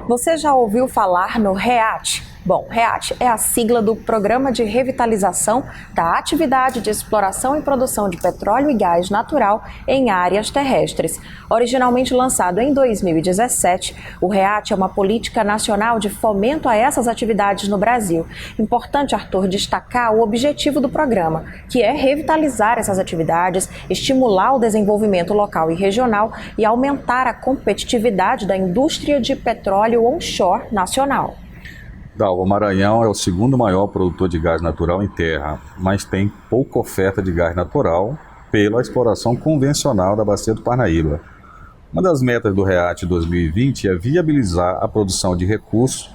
Você já ouviu falar no REAT? Bom, REAT é a sigla do Programa de Revitalização da Atividade de Exploração e Produção de Petróleo e Gás Natural em Áreas Terrestres. Originalmente lançado em 2017, o REAT é uma política nacional de fomento a essas atividades no Brasil. Importante, Arthur, destacar o objetivo do programa, que é revitalizar essas atividades, estimular o desenvolvimento local e regional e aumentar a competitividade da indústria de petróleo onshore nacional. O Maranhão é o segundo maior produtor de gás natural em terra, mas tem pouca oferta de gás natural pela exploração convencional da Bacia do Parnaíba. Uma das metas do REAT 2020 é viabilizar a produção de recursos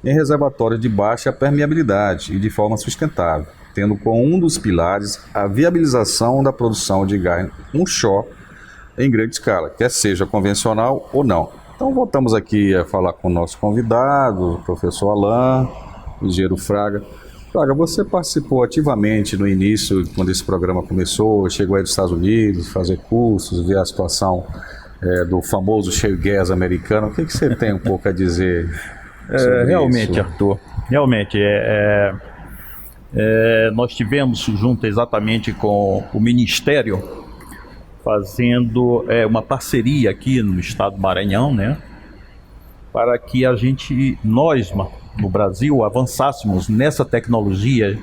em reservatórios de baixa permeabilidade e de forma sustentável, tendo como um dos pilares a viabilização da produção de gás onshore em grande escala, quer seja convencional ou não. Então voltamos aqui a falar com o nosso convidado, o professor Alain, engenheiro Fraga. Fraga, você participou ativamente no início, quando esse programa começou, chegou aí dos Estados Unidos, fazer cursos, ver a situação do famoso shale gas americano. O que você tem um pouco a dizer sobre realmente, isso? Arthur, realmente, nós tivemos junto exatamente com o Ministério, fazendo uma parceria aqui no estado do Maranhão, né, para que nós no Brasil avançássemos nessa tecnologia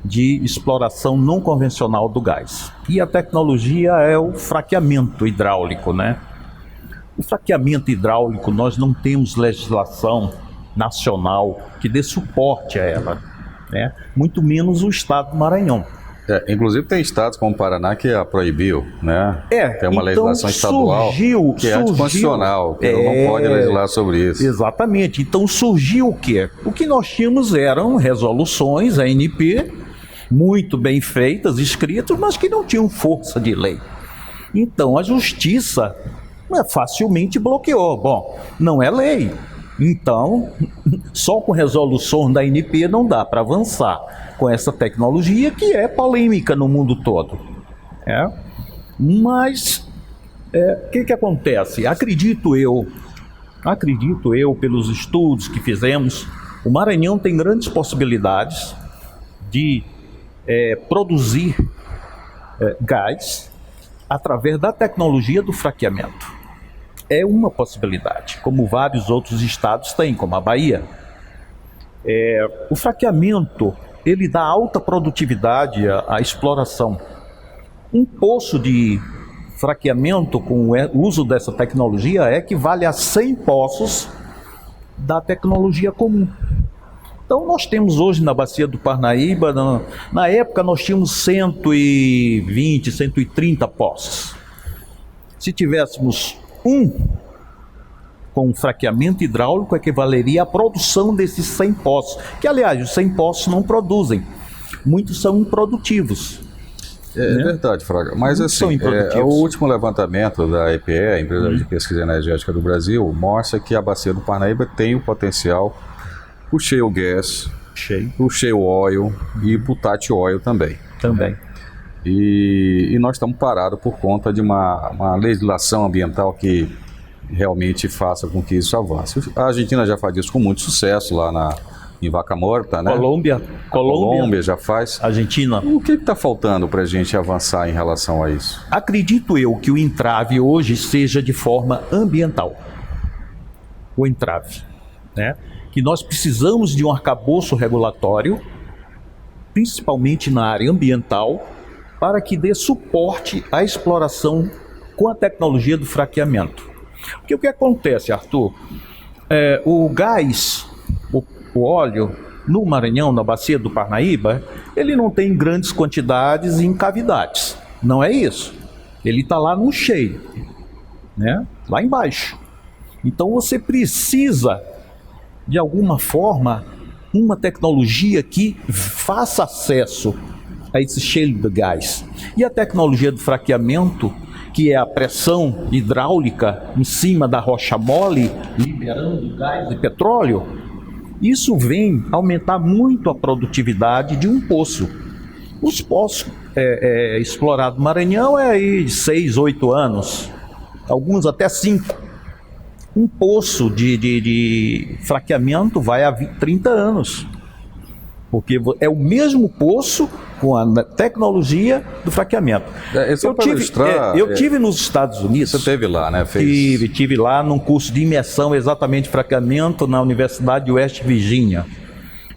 de exploração não convencional do gás. E a tecnologia é o fraqueamento hidráulico, né? O fraqueamento hidráulico, nós não temos legislação nacional que dê suporte a ela, né? Muito menos o estado do Maranhão. Inclusive tem estados como o Paraná que a proibiu, né? Tem uma legislação estadual que é anticonstitucional, que não pode legislar sobre isso. Exatamente. Então surgiu o quê? O que nós tínhamos eram resoluções, ANP, muito bem feitas, escritas, mas que não tinham força de lei. Então a justiça facilmente bloqueou. Bom, não é lei. Então, só com resolução da ANP não dá para avançar com essa tecnologia que é polêmica no mundo todo. Mas, o que acontece? Acredito eu, pelos estudos que fizemos, o Maranhão tem grandes possibilidades de produzir gás através da tecnologia do fraqueamento. É uma possibilidade, como vários outros estados têm, como a Bahia. O fraqueamento, ele dá alta produtividade à exploração. Um poço de fraqueamento com o uso dessa tecnologia equivale a 100 poços da tecnologia comum. Então nós temos hoje na Bacia do Parnaíba, na época nós tínhamos 120, 130 poços. Se tivéssemos com fraqueamento hidráulico, equivaleria à produção desses 100 poços, que aliás os 100 poços não produzem, muitos são improdutivos. É verdade, Fraga, mas assim, o último levantamento da EPE, a Empresa de Pesquisa Energética do Brasil, mostra que a Bacia do Parnaíba tem o potencial para o shale gas, para o shale oil e para o tight oil também. E nós estamos parados por conta de uma legislação ambiental que realmente faça com que isso avance. A Argentina já faz isso com muito sucesso lá em Vaca Muerta, né? Colômbia já faz. Argentina. O que está faltando para a gente avançar em relação a isso? Acredito eu que o entrave hoje seja de forma ambiental. O entrave, né? Que nós precisamos de um arcabouço regulatório, principalmente na área ambiental, para que dê suporte à exploração com a tecnologia do fraqueamento. Porque o que acontece, Arthur? O gás, o óleo, no Maranhão, na Bacia do Parnaíba, ele não tem grandes quantidades em cavidades. Não é isso. Ele está lá no shale, né? Lá embaixo. Então você precisa, de alguma forma, uma tecnologia que faça acesso a esse shale de gás. E a tecnologia do fraqueamento, que é a pressão hidráulica em cima da rocha mole, liberando gás e petróleo, isso vem aumentar muito a produtividade de um poço. Os poços explorados no Maranhão aí de 6, 8 anos, alguns até 5. Um poço de fraqueamento vai a 30 anos. Porque é o mesmo poço com a tecnologia do fraqueamento. Eu tive nos Estados Unidos. Você teve lá, né? Tive lá num curso de imersão exatamente de fraqueamento na Universidade de West Virginia,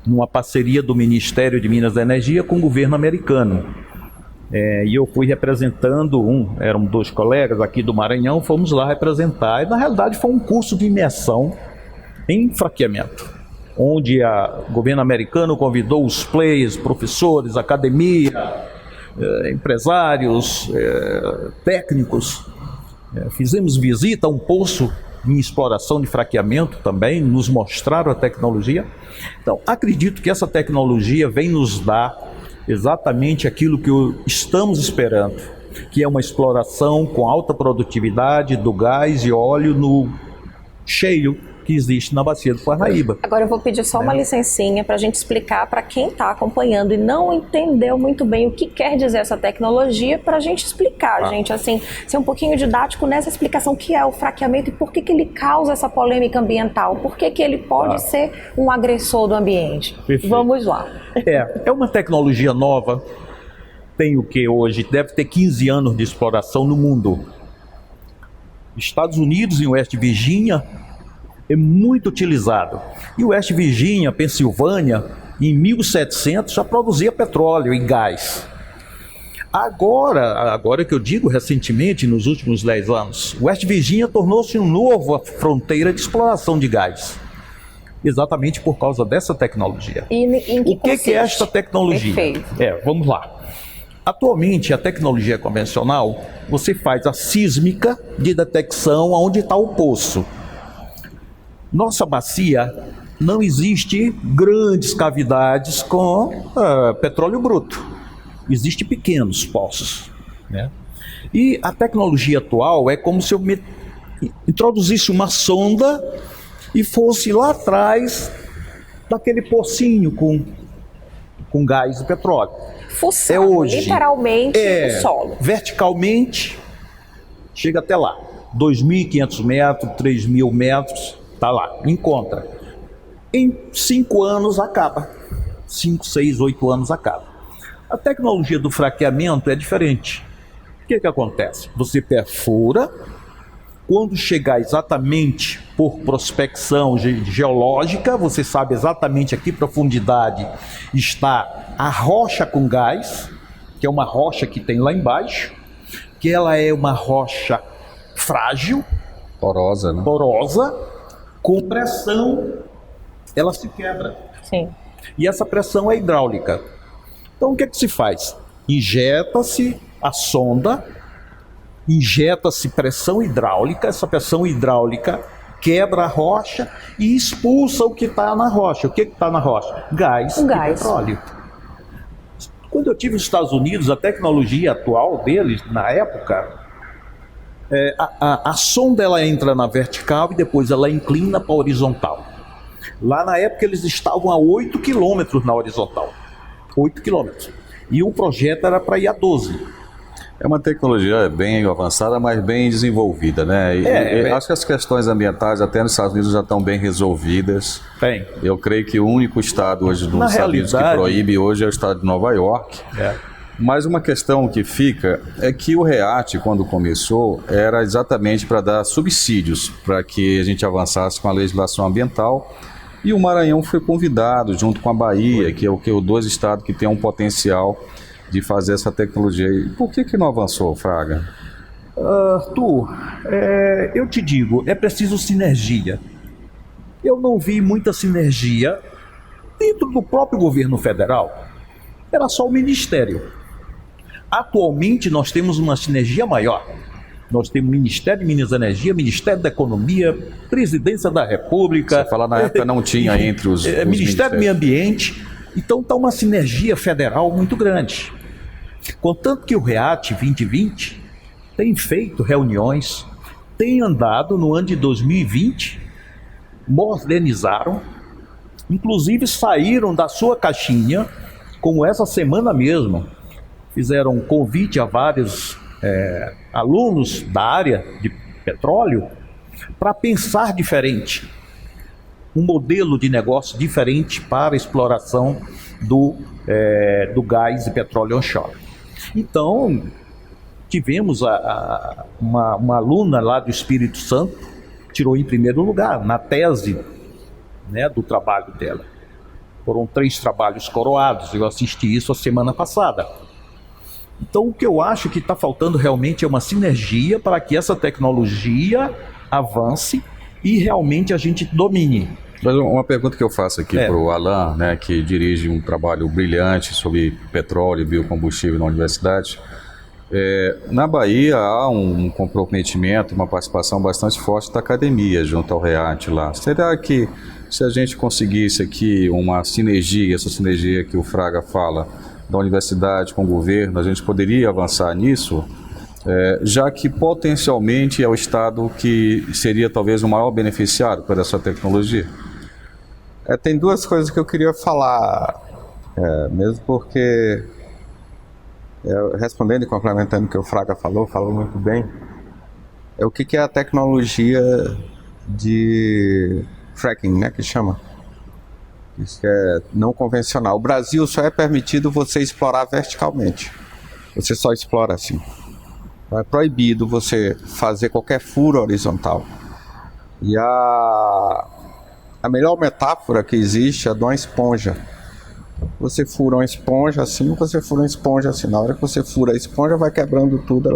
numa parceria do Ministério de Minas e Energia com o governo americano. E eu fui representando eram 2 colegas aqui do Maranhão, fomos lá representar. E na realidade foi um curso de imersão em fraqueamento, onde o governo americano convidou os players, professores, academia, empresários, técnicos. Fizemos visita a um poço em exploração de fraqueamento também, nos mostraram a tecnologia. Então, acredito que essa tecnologia vem nos dar exatamente aquilo que estamos esperando, que é uma exploração com alta produtividade do gás e óleo no cheio que existe na bacia do Parnaíba. Agora eu vou pedir só uma licencinha para a gente explicar para quem está acompanhando e não entendeu muito bem o que quer dizer essa tecnologia, para a gente explicar, gente, assim, ser um pouquinho didático nessa explicação que é o fraqueamento e por que ele causa essa polêmica ambiental, por que ele pode ser um agressor do ambiente. Perfeito. Vamos lá. É uma tecnologia nova, tem o que hoje? Deve ter 15 anos de exploração no mundo. Estados Unidos, em West Virginia, é muito utilizado. E West Virginia, Pensilvânia, em 1700 já produzia petróleo e gás. Agora que eu digo recentemente, nos últimos 10 anos, West Virginia tornou-se uma nova fronteira de exploração de gás. Exatamente por causa dessa tecnologia. O que é esta tecnologia? Perfeito. Vamos lá. Atualmente, a tecnologia convencional, você faz a sísmica de detecção onde está o poço. Nossa bacia não existe grandes cavidades com petróleo bruto. Existem pequenos poços, né? E a tecnologia atual é como se eu introduzisse uma sonda e fosse lá atrás daquele pocinho com gás e petróleo. Fuçar, literalmente, o solo. Verticalmente, chega até lá. 2.500 metros, 3.000 metros, está lá, encontra. Em 5 anos acaba. 5, 6, 8 anos acaba. A tecnologia do fraqueamento é diferente. O que acontece? Você perfura, quando chegar exatamente por prospecção geológica, você sabe exatamente a que profundidade está a rocha com gás, que é uma rocha que tem lá embaixo, que ela é uma rocha frágil, porosa, né? Porosa, com pressão, ela se quebra. Sim. E essa pressão é hidráulica. Então o que se faz? Injeta-se a sonda, injeta-se pressão hidráulica, essa pressão hidráulica quebra a rocha e expulsa o que está na rocha. O que está na rocha? Gás e petróleo. Quando eu tive nos Estados Unidos, a tecnologia atual deles, na época, a sonda ela entra na vertical e depois ela inclina para a horizontal. Lá na época eles estavam a 8 quilômetros na horizontal. 8 quilômetros. E o projeto era para ir a 12. É uma tecnologia bem avançada, mas bem desenvolvida, né? Acho que as questões ambientais até nos Estados Unidos já estão bem resolvidas. Bem, eu creio que o único estado hoje dos Estados Unidos que proíbe hoje é o estado de Nova York. Mas uma questão que fica é que o REACT, quando começou, era exatamente para dar subsídios para que a gente avançasse com a legislação ambiental. E o Maranhão foi convidado, junto com a Bahia, que é os 2 estados que têm um potencial de fazer essa tecnologia. E por que não avançou, Fraga? Arthur, eu te digo, é preciso sinergia. Eu não vi muita sinergia dentro do próprio governo federal. Era só o Ministério. Atualmente nós temos uma sinergia maior. Nós temos o Ministério de Minas e Energia, Ministério da Economia, Presidência da República. Você fala, na época não tinha entre os Ministério do Meio Ambiente. Então está uma sinergia federal muito grande. Contanto que o REACT 2020 tem feito reuniões, tem andado no ano de 2020, modernizaram, inclusive saíram da sua caixinha, como essa semana mesmo, fizeram um convite a vários alunos da área de petróleo para pensar diferente, um modelo de negócio diferente para a exploração do gás e petróleo onshore. Então, tivemos uma aluna lá do Espírito Santo, tirou em primeiro lugar na tese, né, do trabalho dela. Foram 3 trabalhos coroados, eu assisti isso a semana passada. Então, o que eu acho que está faltando realmente é uma sinergia para que essa tecnologia avance e realmente a gente domine. Mas uma pergunta que eu faço aqui para o Alan, né, que dirige um trabalho brilhante sobre petróleo e biocombustível na universidade. Na Bahia há um comprometimento, uma participação bastante forte da academia junto ao REAT lá. Será que se a gente conseguisse aqui uma sinergia, essa sinergia que o Fraga fala, da universidade com o governo, a gente poderia avançar nisso? Já que potencialmente é o Estado que seria talvez o maior beneficiário por essa tecnologia? Tem 2 coisas que eu queria falar, mesmo porque, respondendo e complementando o que o Fraga falou muito bem, o que é a tecnologia de fracking, né, que chama? Isso é não convencional. O Brasil só é permitido você explorar verticalmente, você só explora assim. É proibido você fazer qualquer furo horizontal. E a melhor metáfora que existe é de uma esponja. Você fura uma esponja assim, você fura uma esponja assim. Na hora que você fura a esponja, vai quebrando tudo,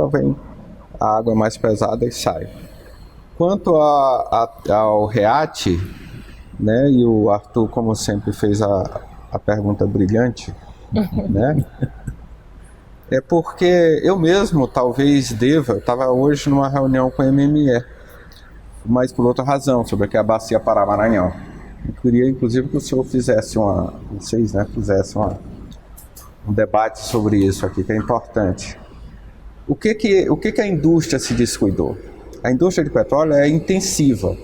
a água é mais pesada e sai. Quanto ao REAT, né, e o Arthur, como sempre, fez a pergunta brilhante, né? É porque eu mesmo talvez deva, eu estava hoje numa reunião com a MME, mas por outra razão, sobre aqui a Bacia Pará-Maranhão. Eu queria, inclusive, que o senhor fizesse um debate sobre isso aqui, que é importante. O que a indústria se descuidou? A indústria de petróleo é intensiva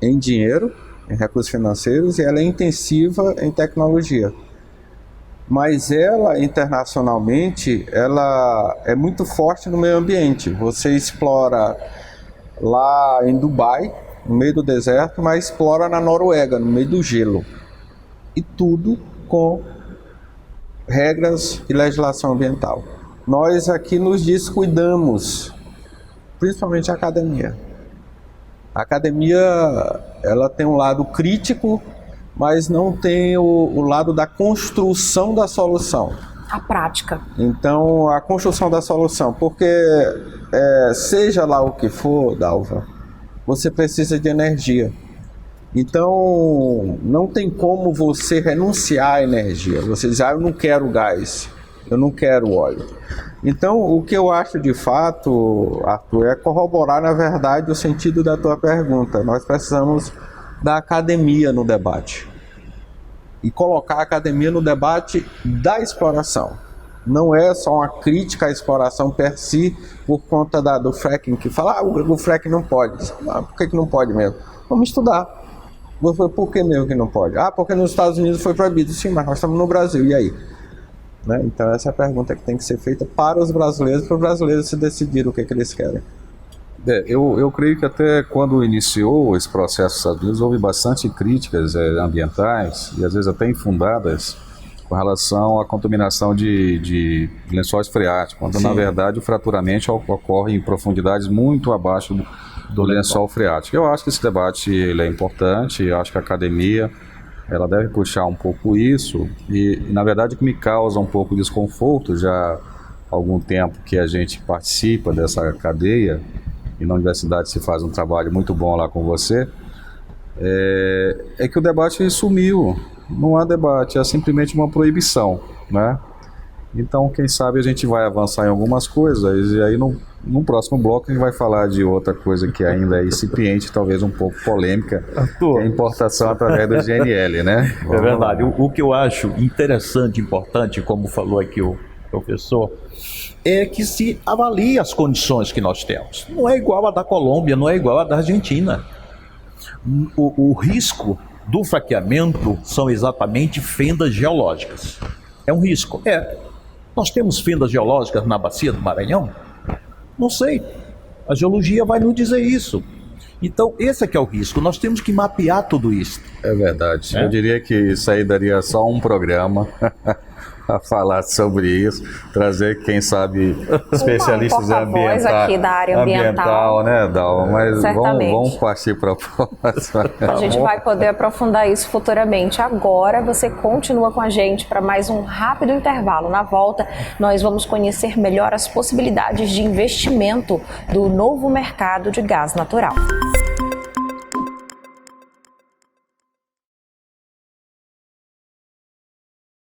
em dinheiro, em recursos financeiros, e ela é intensiva em tecnologia. Mas ela, internacionalmente, ela é muito forte no meio ambiente. Você explora lá em Dubai, no meio do deserto, mas explora na Noruega, no meio do gelo. E tudo com regras e legislação ambiental. Nós aqui nos descuidamos, principalmente a academia. A academia, ela tem um lado crítico, mas não tem o lado da construção da solução. A prática. Então, a construção da solução, porque seja lá o que for, Dalva, você precisa de energia. Então, não tem como você renunciar à energia. Você diz, eu não quero gás, eu não quero óleo. Então, o que eu acho de fato, Arthur, é corroborar, na verdade, o sentido da tua pergunta. Nós precisamos da academia no debate. E colocar a academia no debate da exploração. Não é só uma crítica à exploração per si, por conta do fracking, que fala, o fracking não pode. Por que não pode mesmo? Vamos estudar. Por que mesmo que não pode? Porque nos Estados Unidos foi proibido. Sim, mas nós estamos no Brasil, e aí? Né? Então essa é a pergunta que tem que ser feita para os brasileiros se decidirem o que eles querem. Eu creio que até quando iniciou esse processo nos Estados Unidos, houve bastante críticas ambientais, e às vezes até infundadas, com relação à contaminação de lençóis freáticos, quando na verdade o fraturamento ocorre em profundidades muito abaixo do lençol freático. Eu acho que esse debate ele é importante, eu acho que a academia ela deve puxar um pouco isso, e na verdade o que me causa um pouco de desconforto, já há algum tempo que a gente participa dessa cadeia, e na universidade se faz um trabalho muito bom lá com você, é que o debate sumiu. Não há debate, é simplesmente uma proibição, né? Então, quem sabe a gente vai avançar em algumas coisas, e aí no próximo bloco a gente vai falar de outra coisa que ainda é incipiente, talvez um pouco polêmica, que é a importação através do GNL, né? É verdade. O que eu acho interessante, importante, como falou aqui o professor, é que se avalie as condições que nós temos. Não é igual a da Colômbia, não é igual a da Argentina. O risco do fraqueamento são exatamente fendas geológicas. É um risco. Nós temos fendas geológicas na bacia do Maranhão? Não sei. A geologia vai nos dizer isso. Então, esse é que é o risco. Nós temos que mapear tudo isso. É verdade. É? Eu diria que isso aí daria só um programa a falar sobre isso, trazer, quem sabe, especialistas em porta-voz aqui da área ambiental, né, Dal? Mas Certamente. vamos partir para a próxima. A gente vai poder aprofundar isso futuramente. Agora você continua com a gente para mais um rápido intervalo. Na volta, nós vamos conhecer melhor as possibilidades de investimento do novo mercado de gás natural.